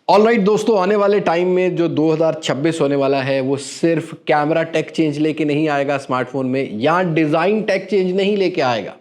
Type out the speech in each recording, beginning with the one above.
Alright दोस्तों, आने वाले टाइम में जो 2026 होने वाला है वो सिर्फ कैमरा टेक चेंज लेके नहीं आएगा स्मार्टफोन में, या डिज़ाइन टेक चेंज नहीं लेके आएगा।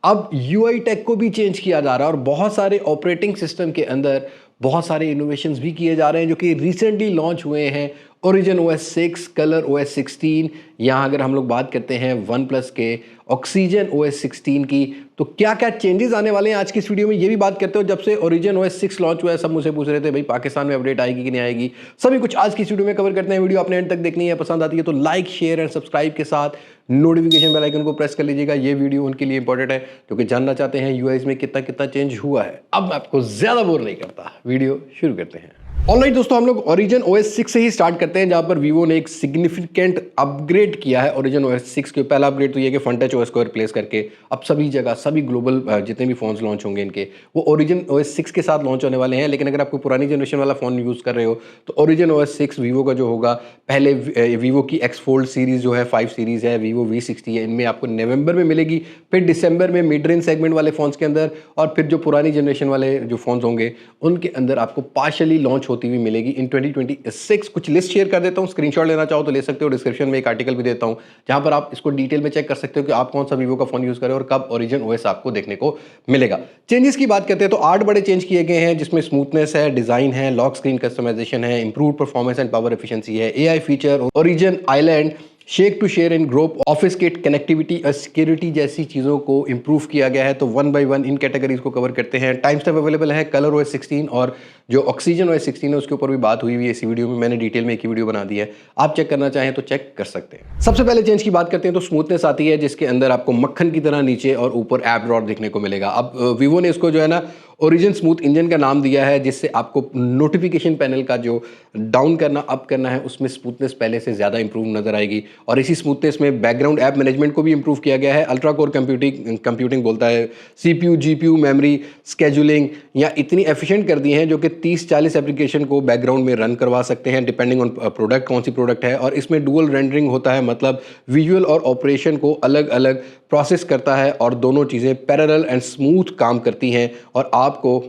अब यूआई टेक को भी चेंज किया जा रहा है और बहुत सारे ऑपरेटिंग सिस्टम के अंदर बहुत सारे इनोवेशंस भी किए जा रहे हैं जो कि रिसेंटली लॉन्च हुए हैं। ओरिजिन OS 6, कलर OS 16, यहाँ अगर हम लोग बात करते हैं वन प्लस के ऑक्सीजन OS 16 की, तो क्या क्या चेंजेस आने वाले हैं आज की इस वीडियो में ये भी बात करते हो। जब से ओरिजिन OS 6 लॉन्च हुआ है सब मुझसे पूछ रहे थे भाई पाकिस्तान में अपडेट आएगी कि नहीं आएगी, सभी कुछ आज की इस वीडियो में कवर करते हैं। वीडियो आपने एंड तक देखनी है, पसंद आती है तो लाइक शेयर एंड सब्सक्राइब के साथ नोटिफिकेशन बेल आइकन को प्रेस कर लीजिएगा। ये वीडियो उनके लिए इंपॉर्टेंट है क्योंकि जानना चाहते हैं यूआई में कितना कितना चेंज हुआ है। अब मैं आपको ज्यादा बोर नहीं करता, वीडियो शुरू करते हैं। ऑलराइट दोस्तों, हम लोग ओरिजिन OS 6 से ही स्टार्ट करते हैं जहां पर वीवो ने एक सिग्निफिकेंट अपग्रेड किया है ओरिजिन OS 6 के। पहला अपग्रेड तो ये कि फ्रंट टच OS को रिप्लेस करके अब सभी जगह सभी ग्लोबल जितने भी फोन्स लॉन्च होंगे इनके वो ओरिजिन OS 6 के साथ लॉन्च होने वाले हैं। लेकिन अगर आपको पुरानी जनरेशन वाला फोन यूज कर रहे हो तो ओरिजिन OS 6 वीवो का जो होगा, पहले वीवो की एक्स फोल्ड सीरीज जो है 5 सीरीज है, वीवो V60 है, इनमें आपको नवंबर में मिलेगी। फिर दिसंबर में मिड रेंज सेगमेंट वाले फोन्स के अंदर, और फिर जो पुरानी जनरेशन वाले जो फोन्स होंगे उनके अंदर आपको पार्शली लॉन्च होती हुई मिलेगी इन 2026। कुछ लिस्ट शेयर कर देता हूं, स्क्रीनशॉट लेना चाहो तो ले सकते हो। डिस्क्रिप्शन में एक आर्टिकल भी देता हूं जहां पर आप इसको डिटेल में चेक कर सकते हो कि आप कौन सा वीवो का फोन यूज करें और कब ओरिजिन OS आपको देखने को मिलेगा। चेंजेस की बात करते हैं तो 8 बड़े चेंज किए गए हैं जिसमें स्मूथनेस है, डिजाइन है, लॉक स्क्रीन कस्टमाइजेशन है, improve performance and power efficiency है, AI feature, origin island, shake to share in group, office kit, connectivity और सिक्योरिटी जैसी चीज़ों को इंप्रूव किया गया है। तो वन बाय वन इन कैटेगरीज को कवर करते हैं। टाइम स्टैम्प अवेलेबल है कलर OS 16, और जो ऑक्सीजन OS 16 है उसके ऊपर भी बात हुई है इसी वीडियो में, मैंने डिटेल में एक ही वीडियो बना दी है, आप चेक करना चाहें तो चेक कर सकते हैं। सबसे पहले चेंज की बात करते हैं तो स्मूथनेस आती है जिसके अंदर आपको मक्खन की तरह नीचे और ऊपर ऐप ड्रॉट देखने को मिलेगा। अब वीवो ने इसको जो है ना ओरिजिन स्मूथ इंजन का नाम दिया है, जिससे आपको नोटिफिकेशन पैनल का जो डाउन करना अप करना है उसमें स्मूथनेस पहले से ज़्यादा इंप्रूव नजर आएगी। और इसी स्मूथनेस में बैकग्राउंड ऐप मैनेजमेंट को भी इंप्रूव किया गया है। अल्ट्रा कोर कंप्यूटिंग बोलता है, CPU GPU मेमोरी स्केजुलिंग या इतनी एफिशिएंट कर दी हैं जो कि 30-40 एप्लीकेशन को बैकग्राउंड में रन करवा सकते हैं डिपेंडिंग ऑन प्रोडक्ट, कौन सी प्रोडक्ट है। और इसमें डुअल रेंडरिंग होता है, मतलब विजुअल और ऑपरेशन को अलग अलग प्रोसेस करता है और दोनों चीज़ें पैरेलल एंड स्मूथ काम करती हैं और आपको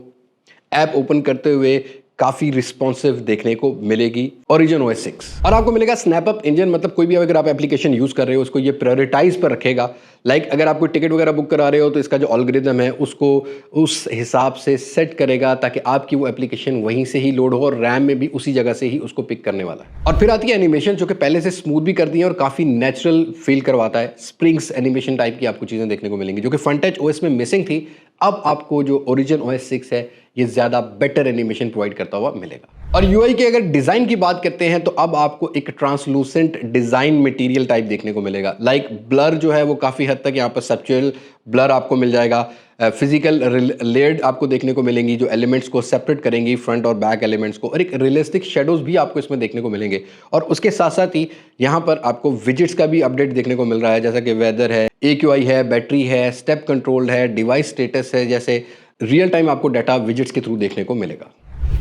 ऐप ओपन करते हुए काफ़ी रिस्पॉन्सिव देखने को मिलेगी ओरिजिन OS 6। और आपको मिलेगा स्नैपअप इंजन, मतलब कोई भी अगर आप एप्लीकेशन यूज़ कर रहे हो उसको ये प्रायोरिटाइज पर रखेगा। लाइक अगर आप कोई टिकट वगैरह बुक करा रहे हो तो इसका जो एल्गोरिदम है उसको उस हिसाब से सेट करेगा ताकि आपकी वो एप्लीकेशन वहीं से ही लोड हो और रैम में भी उसी जगह से ही उसको पिक करने वाला है। और फिर आती है एनिमेशन जो कि पहले से स्मूथ भी कर दी है और काफ़ी नेचुरल फील करवाता है। स्प्रिंग्स एनिमेशन टाइप की आपको चीज़ें देखने को मिलेंगी जो कि फ्रंट टच OS में मिसिंग थी। अब आपको जो ओरिजिन OS 6 है ये ज़्यादा बेटर एनिमेशन प्रोवाइड करता हुआ मिलेगा। और यूआई के अगर डिज़ाइन की बात करते हैं तो अब आपको एक ट्रांसलूसेंट डिज़ाइन मटेरियल टाइप देखने को मिलेगा। लाइक ब्लर जो है वो काफ़ी हद तक यहाँ पर सब्चुअल ब्लर आपको मिल जाएगा। फिजिकल लेयर्ड आपको देखने को मिलेंगी जो एलिमेंट्स को सेपरेट करेंगी, फ्रंट और बैक एलिमेंट्स को, और एक रियलिस्टिक शेडोज भी आपको इसमें देखने को मिलेंगे। और उसके साथ साथ ही यहाँ पर आपको विजिट्स का भी अपडेट देखने को मिल रहा है, जैसा कि वेदर है, AQI है, बैटरी है, स्टेप कंट्रोल है, डिवाइस स्टेटस है, जैसे रियल टाइम आपको डाटा विजिट्स के थ्रू देखने को मिलेगा।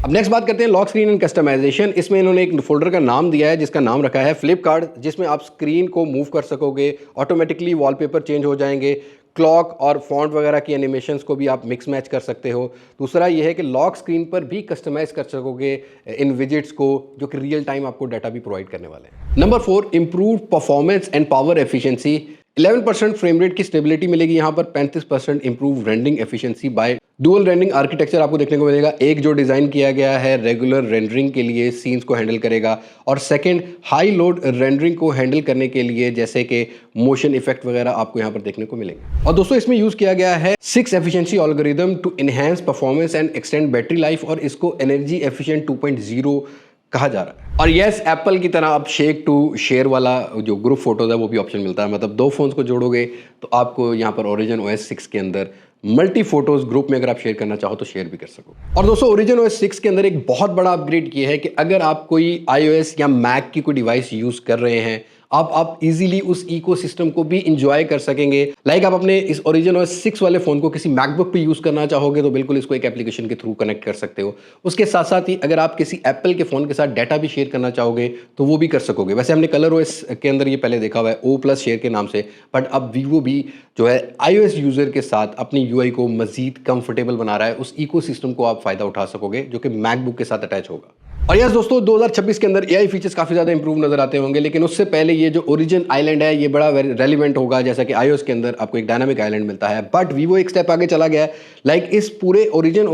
अब नेक्स्ट बात करते हैं लॉक स्क्रीन एंड कस्टमाइजेशन। इसमें इन्होंने एक फोल्डर का नाम दिया है जिसका नाम रखा है फ्लिपकार्ट, जिसमें आप स्क्रीन को मूव कर सकोगे, ऑटोमेटिकली वॉलपेपर चेंज हो जाएंगे, क्लॉक और फॉन्ट वगैरह की एनिमेशंस को भी आप मिक्स मैच कर सकते हो। दूसरा ये है कि लॉक स्क्रीन पर भी कस्टमाइज कर सकोगे इन विजिट्स को जो कि रियल टाइम आपको डाटा भी प्रोवाइड करने वाले हैं। Number 4, improve performance and power efficiency. 11% frame rate की स्टेबिलिटी मिलेगी यहाँ पर, 35% improve rendering efficiency by dual rendering architecture आपको देखने को मिलेगा। एक जो डिज़ाइन किया गया है रेगुलर रेंडरिंग के लिए सीन्स को हैंडल करेगा, और सेकंड हाई लोड रेंडरिंग को हैंडल करने के लिए जैसे कि मोशन इफेक्ट वगैरह आपको यहाँ पर देखने को मिलेंगे। और दोस्तों इसमें यूज़ किया गया है 6 efficiency algorithm to enhance performance and extend battery life, और इसको एनर्जी एफिशिएंट 2.0 कहा जा रहा है। और यस, एप्पल की तरह अब शेक टू शेयर वाला जो ग्रुप फोटोज है वो भी ऑप्शन मिलता है, मतलब 2 फोन्स को जोड़ोगे तो आपको यहाँ पर ओरिजिन OS 6 के अंदर मल्टी फोटोज ग्रुप में अगर आप शेयर करना चाहो तो शेयर भी कर सको। और दोस्तों ओरिजिन OS 6 के अंदर एक बहुत बड़ा अपग्रेड किया है कि अगर आप कोई iOS या मैक की कोई डिवाइस यूज कर रहे हैं, आप इजीली उस इकोसिस्टम को भी इंजॉय कर सकेंगे। लाइक आप अपने इस Origin OS 6 वाले फोन को किसी मैकबुक पे यूज करना चाहोगे तो बिल्कुल इसको एक एप्लीकेशन के थ्रू कनेक्ट कर सकते हो। उसके साथ साथ ही अगर आप किसी एप्पल के फोन के साथ डाटा भी शेयर करना चाहोगे तो वो भी कर सकोगे। वैसे हमने कलर OS के अंदर ये पहले देखा हुआ है O+ शेयर के नाम से, बट अब वीवो भी जो है iOS यूजर के साथ अपनी यूआई को मजीद कंफर्टेबल बना रहा है। उस इकोसिस्टम को आप फायदा उठा सकोगे जो कि मैकबुक के साथ अटैच होगा। और यस दोस्तों, 2026 के अंदर एआई फीचर्स काफी ज्यादा इंप्रूव नजर आते होंगे, लेकिन उससे पहले ये जो Origin आइलैंड है ये बड़ा रेलिवेंट होगा। जैसा कि iOS के अंदर आपको एक डायनामिक आइलैंड मिलता है, बट वीवो एक स्टेप आगे चला गया है। लाइक इस पूरे Origin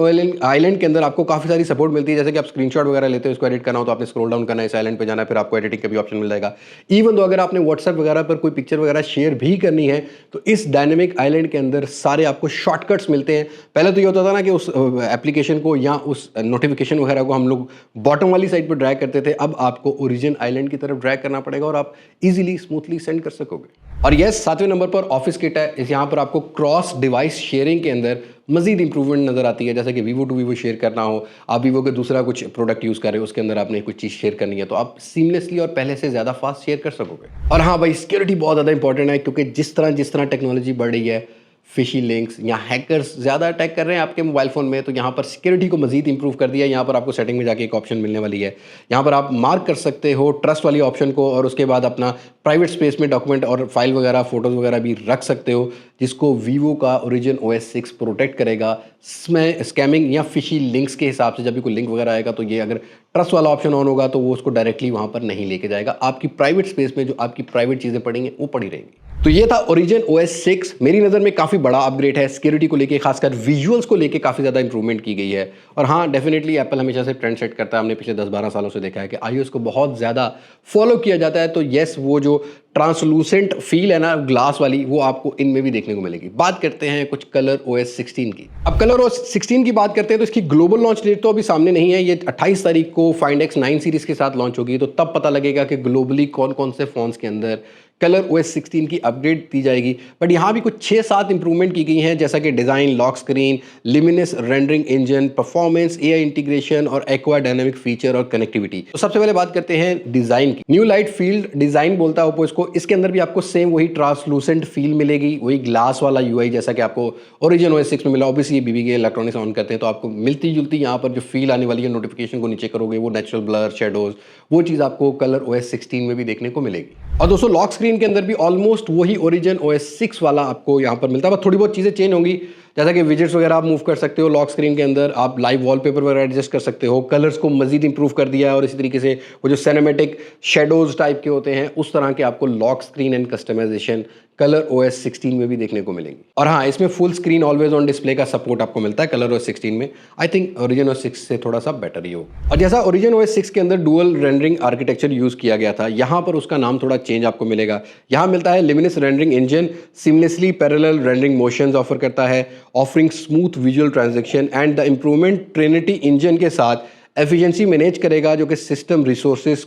आइलैंड के अंदर आपको काफी सारी सपोर्ट मिलती है। जैसे कि आप स्क्रीनशॉट वगैरह लेते हो, इसको एडिट करना हो तो आपने स्क्रॉल डाउन करना है, इस आइलैंड पे जाना है, फिर आपको एडिटिंग का भी ऑप्शन मिल जाएगा। इवन तो अगर आपने व्हाट्सएप वगैरह पर कोई पिक्चर वगैरह शेयर भी करनी है तो इस डायनामिक आइलैंड के अंदर सारे आपको शॉर्टकट्स मिलते हैं। पहले तो ये होता था ना कि उस एप्लीकेशन को या उस नोटिफिकेशन वगैरह को हम लोग बॉटम वाली साइड पर ड्रैग करते थे, अब आपको Origin आइलैंड की तरफ ड्रैग करना पड़ेगा और आप इजीली स्मूथली सेंड कर सकोगे। और यस, 7वें नंबर पर ऑफिस किट है। यहाँ पर आपको क्रॉस डिवाइस शेयरिंग के अंदर मजीद इंप्रूवमेंट नजर आती है। जैसे कि वीवो टू वीवो शेयर करना हो, आप वीवो के दूसरा कुछ प्रोडक्ट यूज कर रहे हो, उसके अंदर आपने कुछ चीज शेयर करनी है तो आप सीमलेसली और पहले से ज्यादा फास्ट शेयर कर सकोगे। और हाँ भाई, सिक्योरिटी बहुत ज्यादा इंपॉर्टेंट है, क्योंकि जिस तरह टेक्नोलॉजी बढ़ रही है, फिशी लिंक्स या हैकर्स ज़्यादा अटैक कर रहे हैं आपके मोबाइल फ़ोन में, तो यहाँ पर सिक्योरिटी को मजीद इंप्रूव कर दिया है। यहाँ पर आपको सेटिंग में जाके एक ऑप्शन मिलने वाली है, यहाँ पर आप मार्क कर सकते हो ट्रस्ट वाली ऑप्शन को, और उसके बाद अपना प्राइवेट स्पेस में डॉक्यूमेंट और फाइल वगैरह फोटोज़ वगैरह भी रख सकते हो, जिसको वीवो का Origin OS 6 प्रोटेक्ट करेगा स्कैमिंग या फिशी लिंक्स के हिसाब से। जब भी कोई लिंक वगैरह आएगा तो ये अगर ट्रस्ट वाला ऑप्शन ऑन होगा तो वो उसको डायरेक्टली वहाँ पर नहीं लेके जाएगा, आपकी प्राइवेट स्पेस में जो आपकी प्राइवेट चीज़ें पड़ी हैं वो पड़ी रहेंगी। तो ये था Origin OS 6। मेरी नज़र में काफ़ी बड़ा अपग्रेड है, सिक्योरिटी को लेके, खासकर विजुअल्स को लेके काफ़ी ज़्यादा इंप्रूवमेंट की गई है। और हाँ, डेफिनेटली एप्पल हमेशा से ट्रेंड सेट करता है। हमने पिछले 10-12 सालों से देखा है कि iOS को बहुत ज़्यादा फॉलो किया जाता है। तो येस, वो जो ट्रांसलूसेंट फील है ना ग्लास वाली, वो आपको इनमें भी देखने को मिलेगी। बात करते हैं कुछ कलर OS 16 की। अब कलर OS 16 की बात करते हैं तो इसकी ग्लोबल लॉन्च डेट तो अभी सामने नहीं है। ये 28 तारीख को Find X9 सीरीज के साथ लॉन्च होगी, तो तब पता लगेगा कि ग्लोबली कौन कौन से फोन्स के अंदर कलर OS 16 की अपडेट दी जाएगी। बट यहाँ भी कुछ 6-7 इंप्रूवमेंट की गई हैं, जैसा कि design, lock screen, luminous rendering engine, performance, AI integration और एक्वा डायनामिक फीचर और कनेक्टिविटी। तो सबसे पहले बात करते हैं डिज़ाइन की। न्यू लाइट फील्ड डिज़ाइन बोलता है ओप्पो इसको। इसके अंदर भी आपको सेम वही ट्रांसलूसेंट फील मिलेगी, वही ग्लास वाला UI जैसा कि आपको Origin OS 6 में मिला। ऑब्वियसली ये BBK इलेक्ट्रॉनिक्स ऑन करते हैं तो आपको मिलती जुलती यहाँ पर जो फील आने वाली है, नोटिफिकेशन को नीचे करोगे वो नेचुरल ब्लर, शेडोज, वो चीज़ आपको कलर OS 16 में भी देखने को मिलेगी। और दोस्तों, लॉक स्क्रीन के अंदर भी ऑलमोस्ट वही Origin OS 6 वाला आपको यहाँ पर मिलता है, बस थोड़ी बहुत चीज़ें चेंज होंगी। जैसा कि विजेट्स वगैरह आप मूव कर सकते हो लॉक स्क्रीन के अंदर, आप लाइव वॉलपेपर वगैरह एडजस्ट कर सकते हो, कलर्स को मजीद इंप्रूव कर दिया है, और इसी तरीके से वो जो सिनेमैटिक शेडोज टाइप के होते हैं उस तरह के आपको lock screen and customisation Color OS 16 में भी देखने को मिलेंगी। और हाँ, इसमें full screen always on display का सपोर्ट आपको मिलता है कलर OS 16 में। आई थिंक Origin OS 6 से थोड़ा सा बेटर ही हो। और जैसा Origin OS 6 के अंदर डुअल रेंडरिंग आर्किटेक्चर यूज किया गया था, यहाँ पर उसका नाम थोड़ा चेंज आपको मिलेगा। यहाँ मिलता है luminous rendering engine, seamlessly parallel rendering motions offer करता है, offering smooth visual transaction and the improvement Trinity engine के साथ एफिशिएंसी मैनेज करेगा, जो कि सिस्टम रिसोर्सेज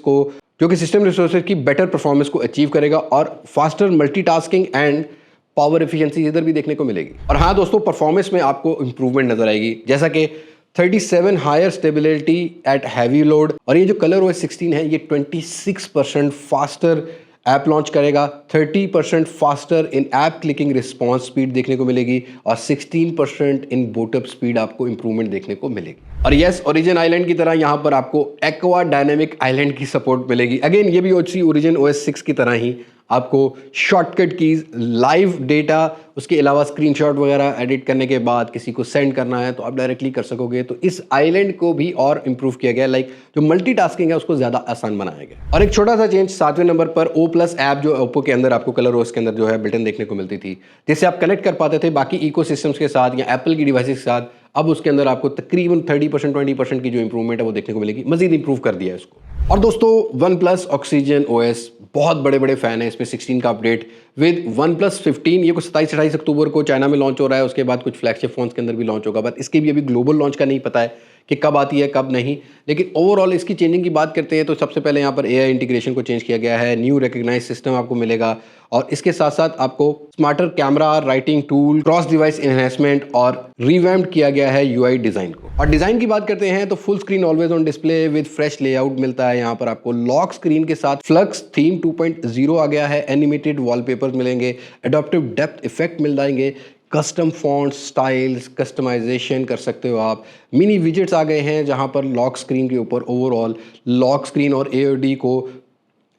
की बेटर परफॉर्मेंस को अचीव करेगा, और faster multitasking and power efficiency इधर भी देखने को मिलेगी। और हाँ दोस्तों, परफॉर्मेंस में आपको इंप्रूवमेंट नजर आएगी, जैसा कि 37 higher stability at heavy load, और ये जो कलर OS 16 है ये 26% फास्टर ऐप लॉन्च करेगा, 30% faster in app clicking response speed देखने को मिलेगी, और 16% इन बूटअप स्पीड आपको इंप्रूवमेंट देखने को मिलेगी। और यस, Origin आइलैंड की तरह यहाँ पर आपको एक्वा डायनेमिक आइलैंड की सपोर्ट मिलेगी। अगेन ये भी Origin OS 6 की तरह ही आपको शॉर्टकट कीज, लाइव डेटा, उसके अलावा स्क्रीनशॉट वगैरह एडिट करने के बाद किसी को सेंड करना है तो आप डायरेक्टली कर सकोगे। तो इस आइलैंड को भी और इंप्रूव किया गया, लाइक जो मल्टीटास्किंग है उसको ज़्यादा आसान बनाया गया। और एक छोटा सा चेंज 7वें नंबर पर O+ ऐप, जो ओप्पो के अंदर आपको कलर OS के अंदर जो है बिल्ट इन देखने को मिलती थी, जिससे आप कनेक्ट कर पाते थे बाकी इकोसिस्टम्स के साथ या एप्पल की डिवाइसेस के साथ, अब उसके अंदर आपको तकरीबन 30% 20% की जो इंप्रूवमेंट है वो देखने को मिलेगी, मजीद इंप्रूव कर दिया है इसको। और दोस्तों, OnePlus Oxygen OS, बहुत बड़े बड़े फैन है इसमें 16 का अपडेट विद OnePlus 15। ये कुछ 27-28 अक्टूबर को चाइना में लॉन्च हो रहा है, उसके बाद कुछ फ्लैगशिप फोन्स के अंदर भी लॉन्च होगा, बट इसके भी अभी ग्लोबल लॉन्च का नहीं पता है कि कब आती है कब नहीं। लेकिन ओवरऑल इसकी चेंजिंग की बात करते हैं तो सबसे पहले यहाँ पर AI इंटीग्रेशन को चेंज किया गया है, न्यू रिकग्नाइज सिस्टम आपको मिलेगा और इसके साथ साथ आपको smarter camera, writing tool, cross device enhancement और रिवैम्ड किया गया है UI डिज़ाइन को। और डिज़ाइन की बात करते हैं तो full screen always on display with fresh layout मिलता है। यहाँ पर आपको लॉक स्क्रीन के साथ फ्लक्स थीम 2.0 आ गया है, एनिमेटेड वॉलपेपर्स मिलेंगे, एडॉप्टिव डेप्थ इफेक्ट मिल जाएंगे, कस्टम फॉन्ट्स, स्टाइल्स, कस्टमाइजेशन कर सकते हो आप। मिनी विजेट्स आ गए हैं जहां पर लॉक स्क्रीन के ऊपर ओवरऑल लॉक स्क्रीन और AOD को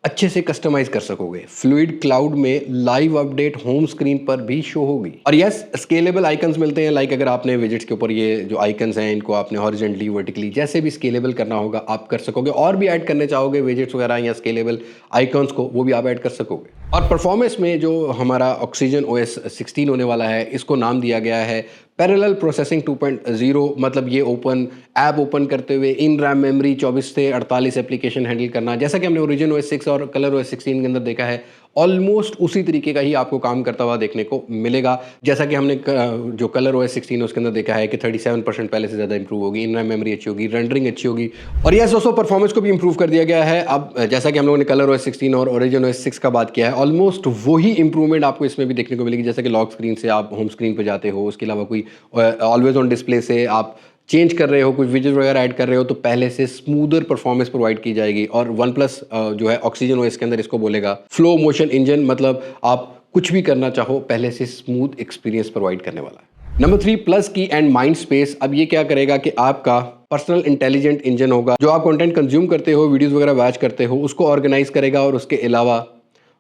अच्छे से कस्टमाइज कर सकोगे। फ्लूइड क्लाउड में लाइव अपडेट होम स्क्रीन पर भी शो होगी। और यस, स्केलेबल आइकन्स मिलते हैं। लाइक अगर आपने विजेट्स के ऊपर ये जो आइकन्स हैं इनको आपने हॉरिजॉन्टली, वर्टिकली जैसे भी स्केलेबल करना होगा आप कर सकोगे। और भी ऐड करने चाहोगे विजेट्स वगैरह या स्केलेबल आइकन्स को, वो भी आप ऐड कर सकोगे। और परफॉर्मेंस में जो हमारा ऑक्सीजन OS 16 होने वाला है, इसको नाम दिया गया है पैरेलल प्रोसेसिंग 2.0। मतलब ये ऐप ओपन करते हुए इन रैम मेमोरी 24 से 48 एप्लीकेशन हैंडल करना, जैसा कि हमने ओरिजिन OS 6 और कलर OS 16 के अंदर देखा है, ऑलमोस्ट उसी तरीके का ही आपको काम करता हुआ देखने को मिलेगा। जैसा कि हमने जो कलर OS 16 उसके अंदर देखा है कि 37% पहले से ज़्यादा इंप्रूव होगी, इन रैम मेमोरी अच्छी होगी, रेंडरिंग अच्छी होगी। और यस दोस्तों, परफॉर्मेंस को भी इंप्रूव कर दिया गया है। अब जैसा कि हम लोगों ने कलर OS 16 और ओरिजिन OS 6 का बात किया है, ऑलमोस्ट वही इंप्रूवमेंट आपको इसमें भी देखने को मिलेगी। जैसे कि लॉक स्क्रीन से आप होम स्क्रीन पर जाते हो, उसके अलावा कोई ऑलवेज ऑन डिस्प्ले से आप चेंज कर रहे हो, कुछ विजेट वगैरह ऐड कर रहे हो, तो पहले से स्मूदर परफॉर्मेंस प्रोवाइड की जाएगी। और वन प्लस जो है ऑक्सीजन OS के अंदर इसको बोलेगा फ्लो मोशन इंजन, मतलब आप कुछ भी करना चाहो पहले से स्मूथ एक्सपीरियंस प्रोवाइड करने वाला है। नंबर 3, प्लस की एंड माइंड स्पेस। अब ये क्या करेगा कि आपका पर्सनल इंटेलिजेंट इंजन होगा। जो आप कंटेंट कंज्यूम करते हो, वीडियोस वगैरह वॉच करते हो, उसको ऑर्गेनाइज करेगा। और उसके अलावा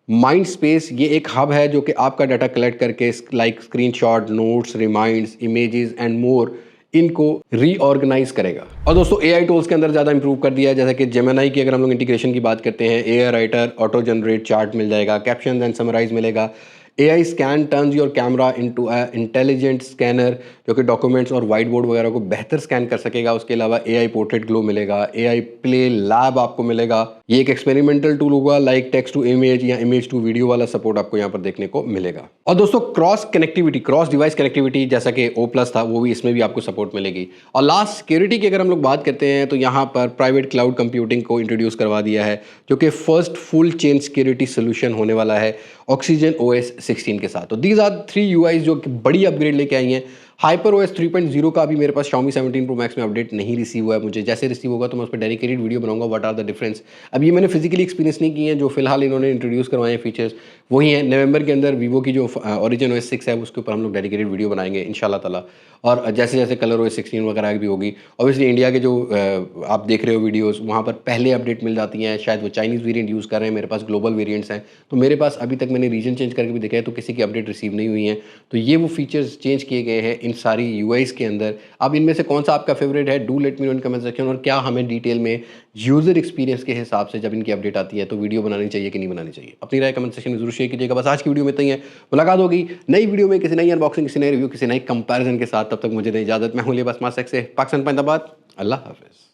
माइंड स्पेस ये एक हब है जो कि आपका डाटा कलेक्ट करके like screenshot, notes, reminds, images and more, इनको रीऑर्गेनाइज करेगा। और दोस्तों AI टूल्स के अंदर ज़्यादा इंप्रूव कर दिया है। जैसे कि जेमिनी की अगर हम लोग इंटीग्रेशन की बात करते हैं, AI writer, auto generate chart मिल जाएगा, कैप्शन एंड समराइज मिलेगा। AI scan turns your camera into a intelligent scanner, जो कि डॉक्यूमेंट्स और वाइट बोर्ड वगैरह को बेहतर स्कैन कर सकेगा। उसके अलावा AI पोर्ट्रेट ग्लो मिलेगा, AI प्ले लैब आपको मिलेगा। ये एक एक्सपेरिमेंटल टूल होगा, लाइक टेक्स्ट टू इमेज या इमेज टू वीडियो वाला सपोर्ट आपको यहाँ पर देखने को मिलेगा। और दोस्तों cross connectivity, cross device connectivity, जैसा कि O+ था, वो भी इसमें भी आपको सपोर्ट मिलेगी। और लास्ट, सिक्योरिटी की अगर हम लोग बात करते हैं तो यहाँ पर प्राइवेट क्लाउड कंप्यूटिंग को इंट्रोड्यूस करवा दिया है, जो कि first full chain security solution होने वाला है ऑक्सीजन OS 16 के साथ। तो दीज आर 3 UIs जो कि बड़ी अपग्रेड लेके आई हैं। HyperOS 3.0 का अभी मेरे पास Xiaomi 17 Pro Max में अपडेट नहीं रिसीव हुआ है। मुझे जैसे रिसीव होगा तो मैं उस पर डेडिकेटेड वीडियो बनाऊंगा, व्हाट आर द डिफरेंस। अब ये मैंने फिजिकली एक्सपीरियंस नहीं किए हैं, जो फिलहाल इन्होंने इंट्रोड्यूस करवाए हैं फीचर्स वही हैं। नवंबर के अंदर वीवो की जो ओरिजिन OS 6 है उसके ऊपर हम लोग डेडिकेटेड वीडियो बनाएंगे इंशाल्लाह ताला। और जैसे जैसे कलर OS 16 वगैरह भी होगी, ऑब्वियसली इंडिया के जो आप देख रहे हो वीडियोस, वहाँ पर पहले अपडेट मिल जाती हैं। शायद वो चाइनीज़ वेरिएंट यूज़ कर रहे हैं, मेरे पास ग्लोबल वेरिएंट्स हैं। तो मेरे पास अभी तक मैंने रीजन चेंज करके भी देखा है तो किसी की अपडेट रिसीव नहीं हुई है। तो ये वो फीचर्स चेंज किए गए हैं इन सारी UIs के अंदर। अब इनमें से कौन सा आपका फेवरेट है, do let me know in comment section. और क्या हमें डिटेल में यूज़र एक्सपीरियंस के हिसाब से जब इनकी अपडेट आती है तो वीडियो बनानी चाहिए कि नहीं बनानी चाहिए, अपनी राय कमेंट सेक्शन में जरूर शेयर कीजिएगा। बस आज की वीडियो में इतना ही है। मुलाकात होगी नई वीडियो में, किसी नई अनबॉक्सिंग, किसी नई रिव्यू, किसी नई कंपैरिजन के साथ। तब तक मुझे दे इजाजत। मैं हूं लिबास मास्क से पाकिस्तान, पैंताबाद। अल्लाह हाफिज़।